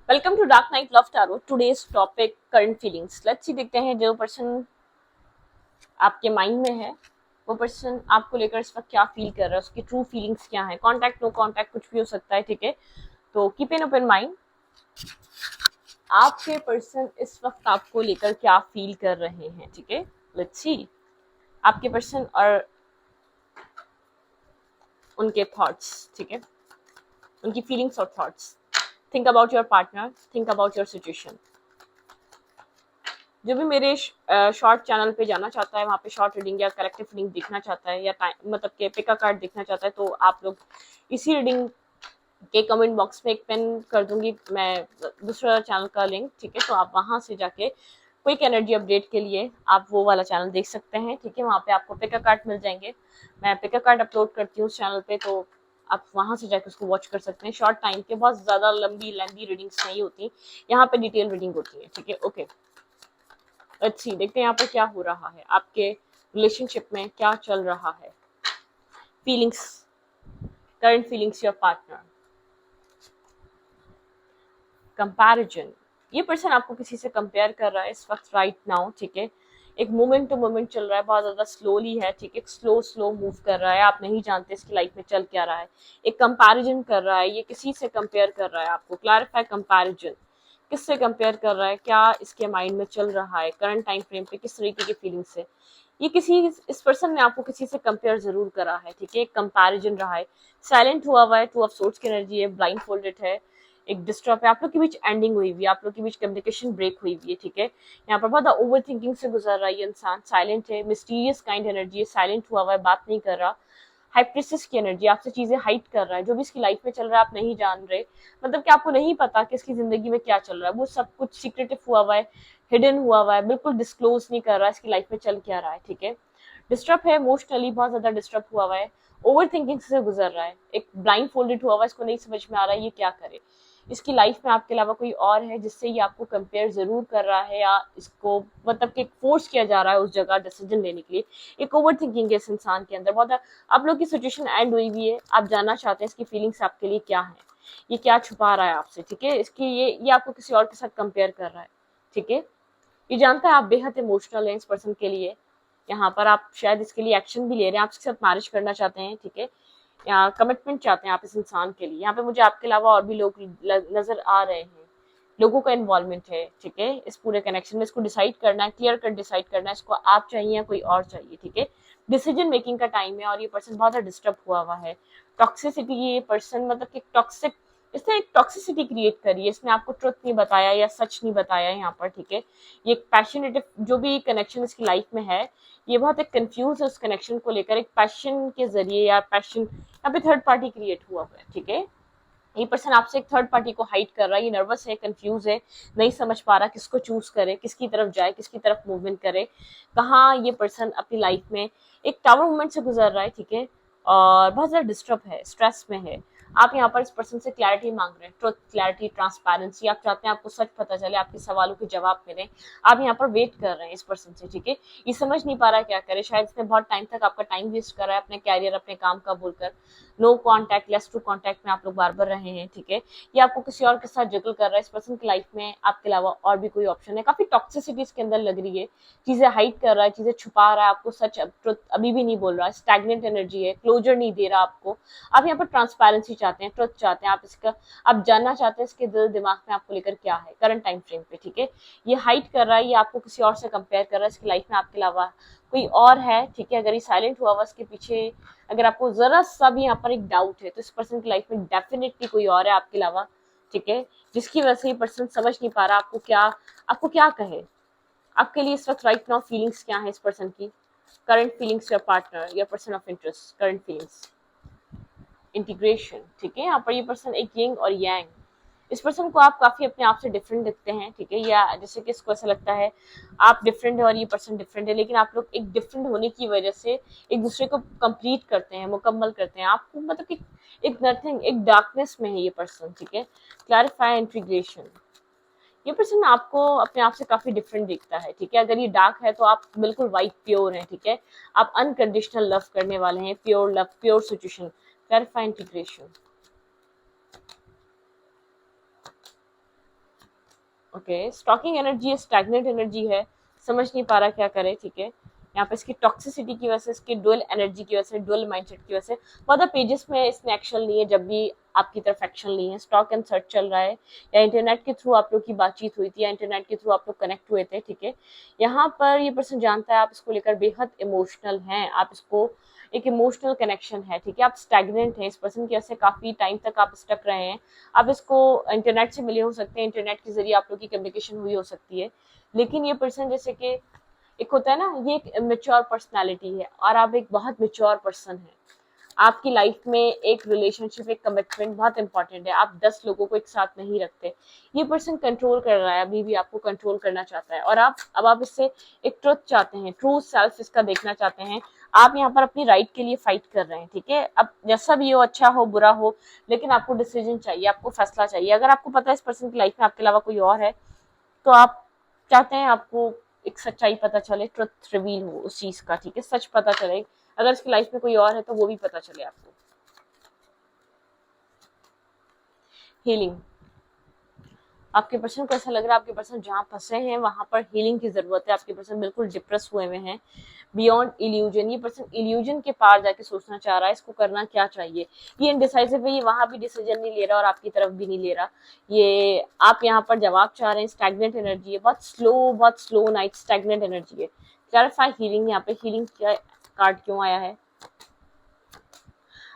Welcome to dark night love tarot. Today's topic current feelings. Let's see, देखते हैं जो person आपके mind में है वो पर्सन आपको लेकर इस वक्त क्या फील कर रहा है, उसकी ट्रू फीलिंग्स क्या है। कॉन्टैक्ट, नो कॉन्टैक्ट, कुछ भी हो सकता है, ठीक है। तो कीप एन ओपन माइंड। आपके पर्सन इस वक्त आपको लेकर क्या फील कर रहे हैं, ठीक है। लेट्स सी आपके पर्सन और उनके थॉट्स, ठीक है, उनकी फीलिंग्स और thoughts. Think about your partner, think about your situation. जो भी मेरे शॉर्ट चैनल पे जाना चाहता है, वहाँ पे शॉर्ट रीडिंग या करेक्टिव रीडिंग देखना चाहता है, या टाइम मतलब के पिका कार्ड देखना चाहता है, तो आप लोग इसी रीडिंग के कमेंट बॉक्स में एक पेन कर दूंगी मैं दूसरा चैनल का लिंक, ठीक है। तो आप वहाँ से जाके क्विक एनर्जी अपडेट के लिए आप वो वाला चैनल देख सकते हैं, ठीक है। वहाँ पे आपको पिका कार्ड मिल जाएंगे। मैं पिका कार्ड अपलोड करती हूँ उस चैनल पे, तो आप वहाँ से जाकर उसको वॉच कर सकते हैं। शॉर्ट टाइम के बहुत ज़्यादा लंबी रीडिंग्स नहीं होती, यहाँ पे डिटेल रीडिंग होती है, ठीक है। ओके, अच्छी देखते हैं यहाँ पर क्या हो रहा है, आपके रिलेशनशिप में क्या चल रहा है। Feelings, current feelings your partner. Comparison, ये पर्सन आपको किसी से कंपेयर कर रहा है इस वक्त, राइट नाउ, ठीक है। एक मोमेंट टू मोमेंट चल रहा है, बहुत ज्यादा स्लोली है, ठीक है। स्लो स्लो मूव कर रहा है, आप नहीं जानते इसकी लाइफ में चल क्या रहा है। एक कंपैरिजन कर रहा है, ये किसी से कंपेयर कर रहा है आपको। क्लैरिफाई कंपैरिजन, किससे कंपेयर कर रहा है, क्या इसके माइंड में चल रहा है, करंट टाइम फ्रेम पे किस तरीके की फीलिंग्स है। ये किसी इस पर्सन ने आपको किसी से कंपेयर जरूर करा है, ठीक है। एक कंपैरिजन रहा है, साइलेंट हुआ है, टू ऑफ सोर्ड्स की एनर्जी है, ब्लाइंड फोल्डेड है, एक डिस्टर्ब है, आप लोग के बीच एंडिंग हुई हुई है, आप लोग के बीच कम्युनिकेशन ब्रेक हुई हुई है, ठीक है। यहाँ पर बहुत ओवर थिंकिंग से गुजर रहा है ये इंसान, साइलेंट है, मिस्टीरियस काइंड एनर्जी है, साइलेंट हुआ है, बात नहीं कर रहा। हाइप्रिस्टिस की एनर्जी, आपसे चीजें हाइड कर रहा है, जो भी इसकी लाइफ में चल रहा है आप नहीं जान रहे, मतलब कि आपको नहीं पता कि इसकी जिंदगी में क्या चल रहा है, वो सब कुछ सीक्रेटिव हुआ है, हिडन हुआ है, बिल्कुल डिस्क्लोज नहीं कर रहा है इसकी लाइफ में चल क्या रहा है, ठीक है। डिस्टर्ब है, इमोशनली बहुत ज्यादा डिस्टर्ब हुआ है, ओवर थिंकिंग से गुजर रहा है, एक ब्लाइंड फोल्डेड हुआ है, इसको नहीं समझ में आ रहा है ये क्या करे। इसकी लाइफ में आपके अलावा कोई और है जिससे ये आपको कंपेयर जरूर कर रहा है, या इसको मतलब कि फोर्स किया जा रहा है उस जगह डिसीजन लेने के लिए। एक ओवर थिंकिंग है इस इंसान के अंदर, बहुत आप लोग की सिचुएशन एंड हुई हुई है, आप जानना चाहते हैं इसकी फीलिंग्स आपके लिए क्या है, ये क्या छुपा रहा है आपसे, ठीक है। इसकी ये आपको किसी और के साथ कंपेयर कर रहा है, ठीक है। ये जानता है आप बेहद इमोशनल हैं इस पर्सन के लिए। यहाँ पर आप शायद इसके लिए एक्शन भी ले रहे हैं, आप इसके साथ मैरिज करना चाहते हैं, ठीक है, या कमिटमेंट चाहते हैं आप इस इंसान के लिए। यहाँ पे मुझे आपके अलावा और भी लोग नजर आ रहे हैं, लोगों का इन्वॉल्वमेंट है, ठीक है, इस पूरे कनेक्शन में। इसको डिसाइड करना है, क्लियर कट डिसाइड करना है, इसको आप चाहिए या कोई और चाहिए, ठीक है। डिसीजन मेकिंग का टाइम है, और ये पर्सन बहुत ज्यादा डिस्टर्ब हुआ है। टॉक्सिसिटी, ये पर्सन मतलब कि टॉक्सिक, इसने एक टॉक्सिसिटी क्रिएट करी है, इसने आपको ट्रुथ नहीं बताया या सच नहीं बताया यहाँ पर, ठीक है। ये एक पैशनेट जो भी कनेक्शन इसकी लाइफ में है, ये बहुत एक कंफ्यूज है उस कनेक्शन को लेकर, एक पैशन के जरिए या पैशन, यहाँ पे थर्ड पार्टी क्रिएट हुआ है, ठीक है। ये पर्सन आपसे एक थर्ड पार्टी को हाइड कर रहा है, ये नर्वस है, कंफ्यूज है, नहीं समझ पा रहा किसको चूज करे, किसकी तरफ जाए, किसकी तरफ मूवमेंट करे, कहाँ ये पर्सन अपनी लाइफ में एक टावर मूवमेंट से गुजर रहा है, ठीक है। और बहुत ज्यादा डिस्टर्ब है, स्ट्रेस में है। आप यहाँ पर इस पर्सन से क्लैरिटी मांग रहे हैं, ट्रुथ, क्लैरिटी, ट्रांसपेरेंसी, आप चाहते हैं आपको सच पता चले, आपके सवालों के जवाब मिले। आप यहाँ पर वेट कर रहे हैं इस पर्सन से, ठीक है। ये समझ नहीं पा रहा क्या करे, शायद इसने बहुत टाइम तक आपका टाइम वेस्ट करा है अपने कैरियर, अपने काम का बोलकर। No contact, less to contact में आप लोग बार बार रहे हैं, ठीक है। ये आपको किसी और के साथ जगल कर रहा है, इस पर्सन की लाइफ में आपके अलावा और भी कोई ऑप्शन है। काफी टॉक्सिसिटी इसके अंदर लग रही है, चीजें हाइड कर रहा है, चीजें छुपा रहा है, आपको सच ट्रुथ अभी भी नहीं बोल रहा है, स्टैग्नेंट एनर्जी है, क्लोजर नहीं दे रहा आपको। आप यहाँ पर ट्रांसपेरेंसी चाहते हैं, ट्रुथ चाहते हैं, आप इसका आप जानना चाहते हैं इसके दिल दिमाग में आपको लेकर क्या है करंट टाइम फ्रेम पे, ठीक है। ये हाइड कर रहा है, ये आपको किसी और से कंपेयर कर रहा है, इसकी लाइफ में आपके अलावा कोई और है, ठीक है। अगर ये साइलेंट हुआ इसके पीछे, अगर आपको जरा सा भी यहाँ पर एक डाउट है, तो इस पर्सन की लाइफ में डेफिनेटली कोई और है आपके अलावा, ठीक है, जिसकी वजह से ये पर्सन समझ नहीं पा रहा आपको क्या कहे। आपके लिए इस वक्त राइट नाउ फीलिंग्स क्या है इस पर्सन की, current feelings your partner, your person of interest, current feelings. Integration, ठीक है। यहाँ पर ये पर्सन एक यिंग और यांग, इस पर्सन को आप काफी अपने आप से डिफरेंट दिखते हैं, ठीक है, या जैसे कि इसको ऐसा लगता है आप डिफरेंट है और ये पर्सन डिफरेंट है, लेकिन आप लोग एक डिफरेंट होने की वजह से एक दूसरे को कंप्लीट करते हैं, मुकम्मल करते हैं। आपको मतलब कि एक नथिंग, एक डार्कनेस में है ये पर्सन, ठीक है। क्लैरिफाई इंटीग्रेशन, ये पर्सन आपको अपने आप से काफी डिफरेंट दिखता है, ठीक है। अगर ये डार्क है तो आप बिल्कुल वाइट प्योर हैं, ठीक है। आप अनकंडीशनल लव करने वाले हैं, pure love, pure situation. Clarify integration, okay, stalking energy है, स्टैग्नेंट एनर्जी है, समझ नहीं पा रहा क्या करे, ठीक है। यहाँ पे इसकी टॉक्सिसिटी की वजह से, इसकी डुअल एनर्जी की वजह से, डुअल माइंडसेट की वजह से फर्दर पेजेस में इसने एक्शन लिए, जब भी आपकी तरफ एक्शन लिए हैं, स्टॉक एंड सर्च चल रहा है, या इंटरनेट के थ्रू आप लोग की बातचीत हुई थी, या इंटरनेट के थ्रू आप लोग कनेक्ट हुए थे, ठीक है। यहाँ पर ये पर्सन जानता है आप इसको लेकर बेहद इमोशनल हैं, आप इसको एक इमोशनल कनेक्शन है, ठीक है। आप स्टैग्नेंट हैं, इस पर्सन की वजह से काफी टाइम तक आप स्टक रहे हैं। आप इसको इंटरनेट से मिले हो सकते हैं, इंटरनेट के जरिए आप लोग की कम्युनिकेशन हुई हो सकती है, लेकिन ये पर्सन जैसे कि एक होता है ना, ये एक मेच्योर पर्सनालिटी है और आप एक बहुत मेच्योर पर्सन है। आपकी लाइफ में एक रिलेशनशिप, एक कमिटमेंट बहुत इंपॉर्टेंट है। आप 10 लोगों को एक साथ नहीं रखते। ये पर्सन कंट्रोल कर रहा है, अभी भी आपको कंट्रोल करना चाहता है, और आप इससे एक ट्रुथ चाहते हैं, ट्रू सेल्फ इसका देखना चाहते हैं। आप यहाँ पर अपनी राइट के लिए फाइट कर रहे हैं, ठीक है। अब जैसा भी हो, अच्छा हो बुरा हो, लेकिन आपको डिसीजन चाहिए, आपको फैसला चाहिए। अगर आपको पता है इस पर्सन की लाइफ में आपके अलावा कोई और है, तो आप चाहते हैं आपको एक सच्चाई पता चले, ट्रुथ रिवील हो उस चीज का, ठीक है, सच पता चले। अगर इसकी लाइफ में कोई और है तो वो भी पता चले आपको। हीलिंग, आपके पर्सन को ऐसा लग रहा है आपके पर्सन जहाँ फंसे हैं वहां पर हीलिंग की जरूरत है। आपके पर्सन बिल्कुल डिप्रेस हुए हुए हैं, बियॉन्ड इल्यूजन। ये पर्सन इल्यूजन के पार जाके सोचना चाह रहा है इसको करना क्या चाहिए। ये इनडिसाइसिव है, ये वहां भी डिसीजन नहीं ले रहा और आपकी तरफ भी नहीं ले रहा। ये आप यहाँ पर जवाब चाह रहे हैं। स्टैग्नेंट एनर्जी है, बहुत स्लो नाइट स्टैग्नेंट एनर्जी है। क्लैरिफाई हीलिंग, यहाँ पे हीलिंग क्या कार्ड क्यों आया है?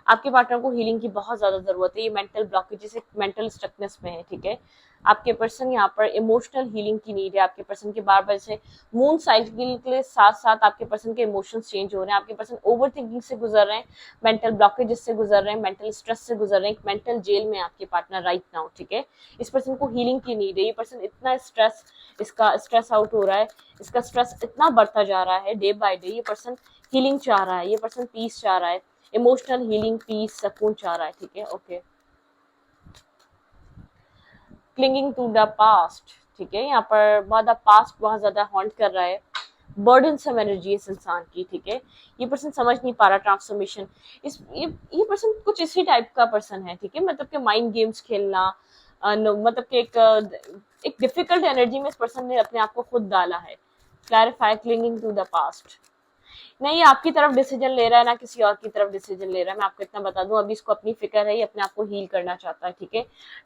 आपके पार्टनर को हीलिंग की बहुत ज्यादा जरूरत है। ये मेंटल ब्लॉकेजेस, मेंटल स्टकनेस में है, ठीक है। आपके पर्सन यहाँ पर इमोशनल हीलिंग की नीड है। आपके पर्सन के बार बार से मून साइकिल के साथ साथ आपके पर्सन के इमोशंस चेंज हो रहे हैं। आपके पर्सन ओवर थिंकिंग से गुजर रहे हैं, मेंटल ब्लॉकेजेस से गुजर रहे हैं, मेंटल स्ट्रेस से गुजर रहे हैं। एक मेंटल जेल में आपके पार्टनर राइट नाउ, ठीक है। इस पर्सन को हीलिंग की नीड है। ये पर्सन इतना स्ट्रेस, इसका स्ट्रेस आउट हो रहा है, इसका स्ट्रेस इतना बढ़ता जा रहा है डे बाय डे। ये पर्सन हीलिंग चाह रहा है, ये पर्सन पीस चाह रहा है, इमोशनल हीलिंग, पीस, सकून चाह रहा है, ठीक है। Okay, clinging to the past, ठीक है। यहाँ पर बहुत पास्ट बहुत ज्यादा हॉन्ट कर रहा है, बर्डनसम एनर्जी है इस इंसान की, ठीक है। ये पर्सन समझ नहीं पा रहा ट्रांसफॉर्मेशन। ये पर्सन कुछ इसी टाइप का पर्सन है, ठीक है। मतलब कि माइंड गेम्स खेलना, मतलब कि एक डिफिकल्ट एनर्जी में इस पर्सन ने अपने आप को खुद डाला है। Clarify, clinging to the past, नहीं ये आपकी तरफ डिसीजन ले रहा है ना किसी और की तरफ डिसीजन ले रहा है। मैं आपको इतना बता दूं, अभी इसको अपनी फिक्र है, ये अपने आप को हील करना चाहता है, ठीक है।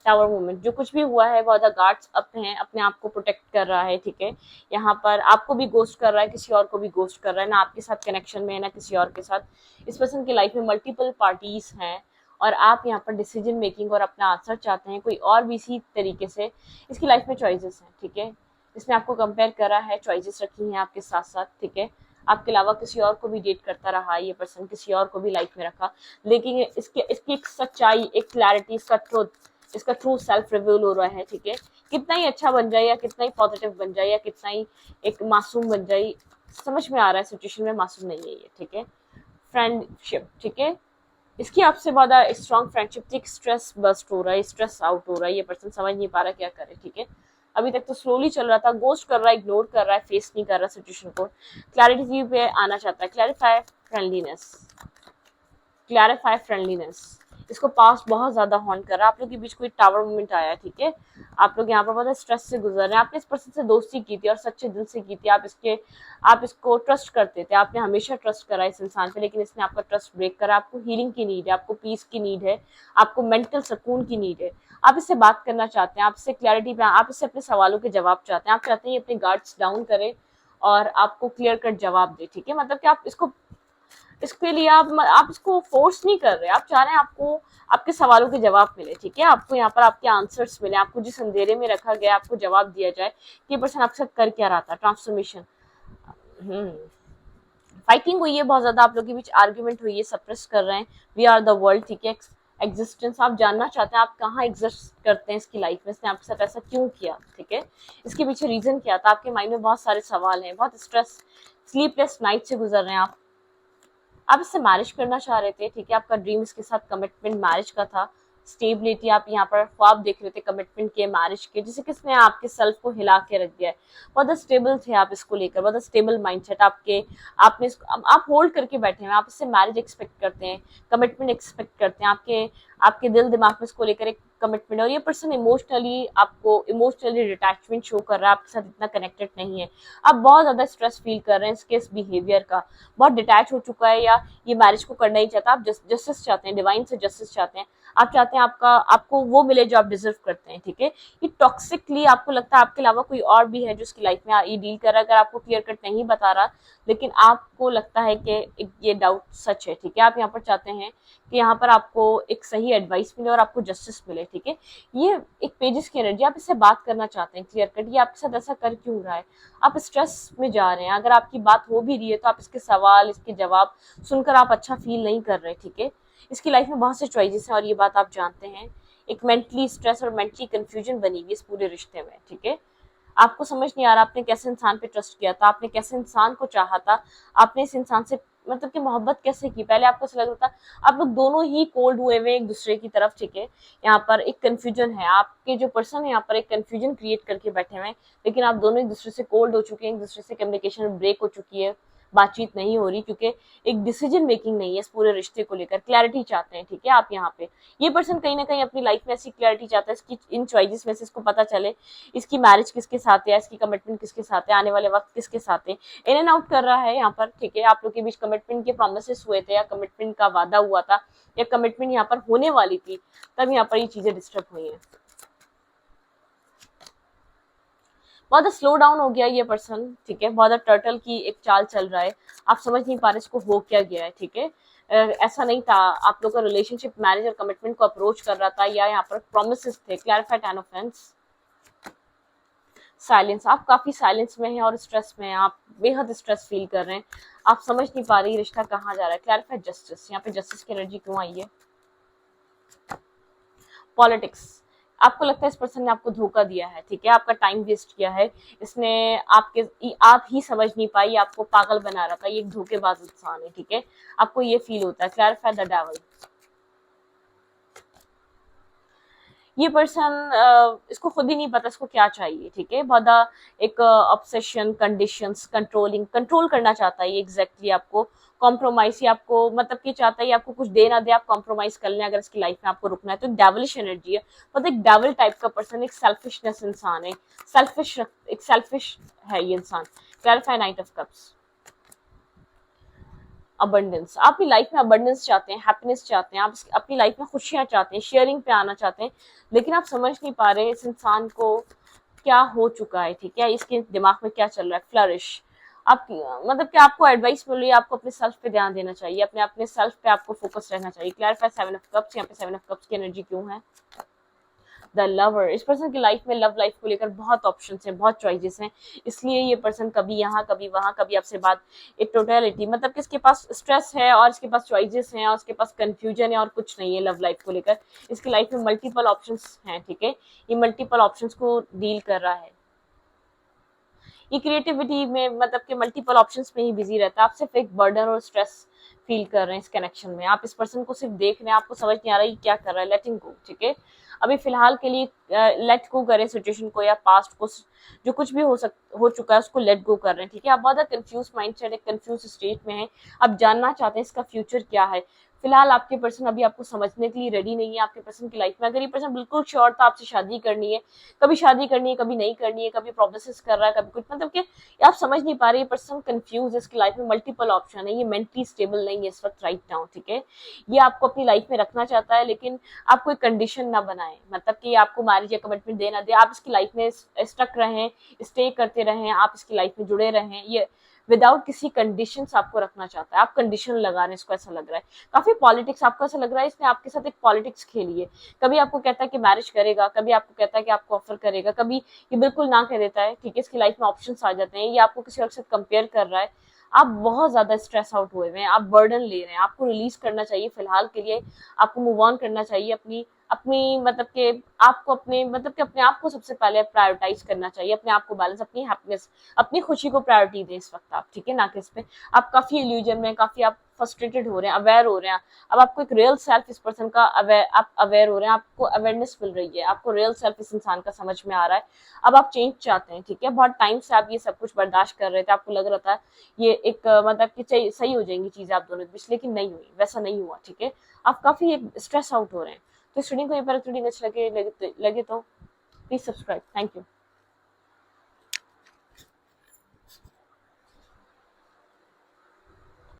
टावर मूवमेंट, जो कुछ भी हुआ है वो द गार्ड्स अप हैं, अपने आप को प्रोटेक्ट कर रहा है, ठीक है। यहाँ पर आपको भी गोस्ट कर रहा है, किसी और को भी गोस्ट कर रहा है, ना आपके साथ कनेक्शन में है ना किसी और के साथ। इस पर्सन की लाइफ में मल्टीपल पार्टीज हैं और आप यहाँ पर डिसीजन मेकिंग और अपना आंसर चाहते हैं। कोई और भी इसी तरीके से इसकी लाइफ में चॉइसेस हैं, ठीक है। इसने आपको कंपेयर करा है, चॉइसेस रखी हैं आपके साथ साथ, ठीक है। आपके अलावा किसी और को भी डेट करता रहा ये पर्सन, किसी और को भी लाइफ में रखा, लेकिन इसकी एक सच्चाई, एक क्लैरिटी, इसका ट्रूथ, इसका ट्रू सेल्फ रिवील हो रहा है, ठीक है। कितना ही अच्छा बन जाए या कितना ही पॉजिटिव बन जाए या कितना ही एक मासूम बन जाए, समझ में आ रहा है सिचुएशन में मासूम नहीं है ये, ठीक है। फ्रेंडशिप, ठीक है। इसकी आपसे ज्यादा स्ट्रॉन्ग फ्रेंडशिप थी, स्ट्रेस बस्ट हो रहा है, स्ट्रेस आउट हो रहा है। ये पर्सन समझ नहीं पा रहा क्या करे, ठीक है। अभी तक तो स्लोली चल रहा था, गोस्ट कर रहा है, इग्नोर कर रहा है, फेस नहीं कर रहा सिचुएशन को, क्लैरिटी पे आना चाहता है। क्लैरिफाई फ्रेंडलीनेस, क्लैरिफाई फ्रेंडलीनेस, इसको पास्ट बहुत ज्यादा हॉन्ट कर रहा है। आप लोग के बीच कोई टावर मूवमेंट आया है, ठीक है। आप लोग यहाँ पर बहुत स्ट्रेस से गुजर रहे हैं। आपने इस पर्सन से दोस्ती की थी और सच्चे दिल से की थी। आप इसको ट्रस्ट करते थे, आपने हमेशा ट्रस्ट करा इस इंसान पे, लेकिन इसने आपका ट्रस्ट ब्रेक करा। आपको हीलिंग की नीड है, आपको पीस की नीड है, आपको मेंटल सुकून की नीड है। आप इससे बात करना चाहते हैं, आप इससे क्लैरिटी पे, आप इससे अपने सवालों के जवाब चाहते हैं। आप चाहते हैं ये अपने गार्ड्स डाउन करे और आपको क्लियर कट जवाब दे, ठीक है। मतलब कि आप इसके लिए आप इसको फोर्स नहीं कर रहे, आप चाह रहे हैं आपको आपके सवालों के जवाब मिले, ठीक है। आपको यहाँ पर आपके आंसर्स मिले, आपको जिस अंधेरे में रखा गया आपको जवाब दिया जाए कि ये पर्सन आपके साथ कर क्या रहा था। ट्रांसफॉर्मेशन, फाइटिंग हुई है बहुत ज्यादा, आप लोगों के बीच आर्ग्यूमेंट हुई है, सप्रेस कर रहे हैं। वी आर द वर्ल्ड, ठीक है। एग्जिस्टेंस, आप जानना चाहते हैं आप कहाँ एग्जिस्ट करते हैं इसकी लाइफ में, इसने आपके साथ ऐसा क्यों किया, ठीक है। इसके पीछे रीजन क्या था। आपके माइंड में बहुत सारे सवाल हैं, बहुत स्ट्रेस, स्लीपलेस नाइट से गुजर रहे हैं आप इससे मैरिज करना चाह रहे थे, ठीक है। आपका ड्रीम इसके साथ कमिटमेंट मैरिज का था। स्टेबिलिटी, आप यहाँ पर ख्वाब देख रहे थे कमिटमेंट के, मैरिज के, जिसे किसने आपके सेल्फ को हिला के रख दिया है। बहुत स्टेबल थे आप इसको लेकर, बहुत स्टेबल माइंडसेट आपने इसको आप होल्ड करके बैठे हैं। आप इससे मैरिज एक्सपेक्ट करते हैं, कमिटमेंट एक्सपेक्ट करते हैं। आपके दिल दिमाग में इसको लेकर एक कमिटमेंट, और ये पर्सन इमोशनली आपको इमोशनली डिटैचमेंट शो कर रहा है, आपके साथ इतना कनेक्टेड नहीं है, आप बहुत ज्यादा स्ट्रेस फील कर रहे हैं इसके इस बिहेवियर का, बहुत डिटैच हो चुका है, या ये मैरिज को करना ही चाहता है, आप जस्टिस चाहते हैं, डिवाइन से जस्टिस चाहते हैं, आप चाहते हैं आपको वो मिले जो आप डिजर्व करते हैं, ठीक है। ये टॉक्सिकली आपको लगता है आपके अलावा कोई और भी है जो उसकी लाइफ में ये डील कर रहा है, अगर आपको क्लियर कट नहीं बता रहा, लेकिन आपको लगता है कि ये डाउट सच है, ठीक है। आप यहाँ पर चाहते हैं कि यहाँ पर आपको एक सही एडवाइस मिले और आपको जस्टिस मिले, ठीक है। ये एक पेजेस की एनर्जी, आप इससे बात करना चाहते हैं क्लियर कट, ये आपके साथ ऐसा कर क्यों रहा है, आप स्ट्रेस में जा रहे हैं, अगर आपकी बात हो भी रही है तो आप इसके सवाल, इसके जवाब सुनकर आप अच्छा फील नहीं कर रहे, ठीक है। इसकी लाइफ में बहुत से चॉइसेस हैं और ये बात आप जानते हैं, एक मेंटली स्ट्रेस और मेंटली कंफ्यूजन बनी हुई इस पूरे रिश्ते में, ठीक है। आपको समझ नहीं आ रहा आपने कैसे इंसान पे ट्रस्ट किया था, आपने कैसे इंसान को चाहा था, आपने इस इंसान से मतलब कि मोहब्बत कैसे की, पहले आपको ऐसा लग रहा था आप लोग दोनों ही कोल्ड हुए हुए एक दूसरे की तरफ, ठीक है। यहाँ पर एक कंफ्यूजन है, आपके जो पर्सन है यहाँ पर एक कंफ्यूजन क्रिएट करके बैठे हुए हैं, लेकिन आप दोनों एक दूसरे से कोल्ड हो चुके हैं, एक दूसरे से कम्युनिकेशन ब्रेक हो चुकी है, बातचीत नहीं हो रही, क्योंकि एक डिसीजन मेकिंग नहीं है इस पूरे रिश्ते को लेकर, क्लैरिटी चाहते हैं, ठीक है। आप यहाँ पे ये पर्सन कहीं ना कहीं अपनी लाइफ में ऐसी क्लैरिटी चाहता है, इसकी इन चॉइसेस में से इसको पता चले इसकी मैरिज किसके साथ है, इसकी कमिटमेंट किसके साथ है, आने वाले वक्त किसके साथ है, इन एंड आउट कर रहा है यहाँ पर, ठीक है। आप लोग के बीच कमिटमेंट के प्रोमिसेस हुए थे या कमिटमेंट का वादा हुआ था या कमिटमेंट यहाँ पर होने वाली थी, तब यहाँ पर ये चीजें डिस्टर्ब हुई है। बहुत स्लो डाउन हो गया ये पर्सन, ठीक है। बहुत टर्टल की एक चाल चल रहा है, आप समझ नहीं पा रहे इसको हो क्या गया है, ठीक है। ऐसा नहीं था, आप लोग का रिलेशनशिप मैरिज और कमिटमेंट को अप्रोच कर रहा था, या यहाँ पर प्रोमिसेस थे, clarified ten of wands. Silence, आप काफी साइलेंस में हैं और स्ट्रेस में हैं, आप बेहद स्ट्रेस फील कर रहे हैं, आप समझ नहीं पा रही रिश्ता कहाँ जा रहा है। क्लैरिफाइड जस्टिस, यहाँ पे जस्टिस की एनर्जी क्यों आई है। पॉलिटिक्स, आपको लगता है इस पर्सन ने आपको धोखा दिया है, ठीक है, आपका टाइम वेस्ट किया है, इसने आप ही समझ नहीं पाई, आपको पागल बना रहा था, ये एक धोखेबाज इंसान है, ठीक है। आपको ये फील होता है। क्लैरिफाई द डेविल, ये पर्सन इसको खुद ही नहीं पता इसको क्या चाहिए, ठीक है। बहुत एक ऑब्सेशन, कंडीशंस, कंट्रोल करना चाहता है ये एग्जैक्टली आपको, कॉम्प्रोमाइज ही आपको मतलब कि चाहता है आपको कुछ दे ना दे, आप कॉम्प्रोमाइज कर लें अगर इसकी लाइफ में आपको रुकना है तो। डेविलिश एनर्जी है, मतलब एक डेविल टाइप का पर्सन, एक सेल्फिशनेस इंसान है, एक सेल्फिश है ये इंसान। Clarify night of cups, abundance, आप अपनी लाइफ में अबंडेंस चाहते हैं, हैप्पीनेस चाहते हैं, आप अपनी लाइफ में खुशियां चाहते हैं, शेयरिंग पे आना चाहते हैं, लेकिन आप समझ नहीं पा रहे इस इंसान को क्या हो चुका है, ठीक है, इसके दिमाग में क्या चल रहा है। फ्लरिश, आप मतलब कि आपको एडवाइस मिल रही है, आपको अपने सेल्फ पे ध्यान देना चाहिए, अपने सेल्फ पे आपको फोकस रहना चाहिए। क्लैरिफाई सेवन ऑफ कप्स, यहाँ पे सेवन ऑफ कप्स की एनर्जी क्यों है। द लवर, इस पर्सन की लाइफ में लव लाइफ को लेकर बहुत ऑप्शंस हैं, बहुत चॉइसेस हैं, इसलिए ये पर्सन कभी यहाँ कभी वहां, कभी आपसे बात, एक टोटलिटी, मतलब कि इसके पास स्ट्रेस है और इसके पास चॉइसेस हैं और इसके पास कंफ्यूजन है और कुछ नहीं है लव लाइफ को लेकर। इसकी लाइफ में मल्टीपल ऑप्शंस हैं, ठीक है, ये मल्टीपल ऑप्शंस को डील कर रहा है, ये क्रिएटिविटी में मतलब कि मल्टीपल ऑप्शंस में ही बिजी रहता है। आप सिर्फ एक बर्डन और स्ट्रेस फील कर रहे हैं इस कनेक्शन में, आप इस पर्सन को सिर्फ देख रहे हैं, आपको समझ नहीं आ रहा है क्या कर रहा है। लेटिंग गो, ठीक है, अभी फिलहाल के लिए लेट गो करें सिचुएशन को या पास्ट को, जो कुछ भी हो चुका है उसको लेट गो कर रहे हैं, ठीक है। आप बहुत कंफ्यूज माइंडसेट, एक कंफ्यूज स्टेट में है, आप जानना चाहते हैं इसका फ्यूचर क्या है। फिलहाल आपके पर्सन अभी आपको समझने के लिए रेडी नहीं है। आपके पर्सन की लाइफ में अगर ये पर्सन बिल्कुल श्योर था आपसे शादी करनी है, कभी शादी करनी है, कभी नहीं करनी है, कभी प्रोमिस कर रहा है, कभी कुछ, मतलब कि आप समझ नहीं पा रहे, ये पर्सन कंफ्यूज है, इसकी लाइफ में मल्टीपल ऑप्शन है, ये मेंटली स्टेबल नहीं है इस वक्त राइट नाउ, ठीक है। ये आपको अपनी लाइफ में रखना चाहता है, लेकिन आप कोई कंडीशन ना बनाए, मतलब कि आपको मैरिज या कमिटमेंट दे ना दे, आप इसकी लाइफ में स्टक रहें, स्टे करते रहें, आप इसकी लाइफ में जुड़े रहें, ये विदाउट किसी कंडीशंस आपको रखना चाहता है। आप कंडीशन लगा रहे हैं, इसको ऐसा लग रहा है। काफी पॉलिटिक्स, आपको ऐसा लग रहा है इसने आपके साथ एक पॉलिटिक्स खेली है, कभी आपको कहता है कि मैरिज करेगा, कभी आपको कहता है कि आपको ऑफर करेगा, कभी ये बिल्कुल ना कह देता है, ठीक है। इसकी लाइफ में ऑप्शंस आ जाते हैं, ये आपको किसी और के साथ कंपेयर कर रहा है, आप बहुत ज्यादा स्ट्रेस आउट हुए हैं, आप बर्डन ले रहे हैं, आपको रिलीज करना चाहिए फिलहाल के लिए, आपको मूव ऑन करना चाहिए, अपनी अपनी मतलब के आपको अपने मतलब कि अपने आप को सबसे पहले प्रायोरिटाइज करना चाहिए, अपने आप को बैलेंस, अपनी हैप्पीनेस, अपनी खुशी को प्रायोरिटी दें इस वक्त आप, ठीक है, ना कि इस पे। आप काफी इल्यूजन में, काफी आप फ्रस्ट्रेटेड हो रहे हैं, अवेयर हो रहे हैं, अब आपको एक रियल सेल्फ इस पर्सन का आप अवेयर हो रहे हैं, आपको अवेयरनेस मिल रही है, आपको रियल सेल्फ इस इंसान का समझ में आ रहा है, अब आप चेंज चाहते हैं, ठीक है। बहुत टाइम से आप ये सब कुछ बर्दाश्त कर रहे थे, आपको लग रहा था ये एक मतलब कि सही हो जाएंगी चीजें आप दोनों के बीच, लेकिन नहीं हुई, वैसा नहीं हुआ, ठीक है। आप काफी स्ट्रेस आउट हो रहे हैं, तो स्टूडिंग को ये पर रीडिंग अच्छा लगे तो प्लीज सब्सक्राइब। Thank you.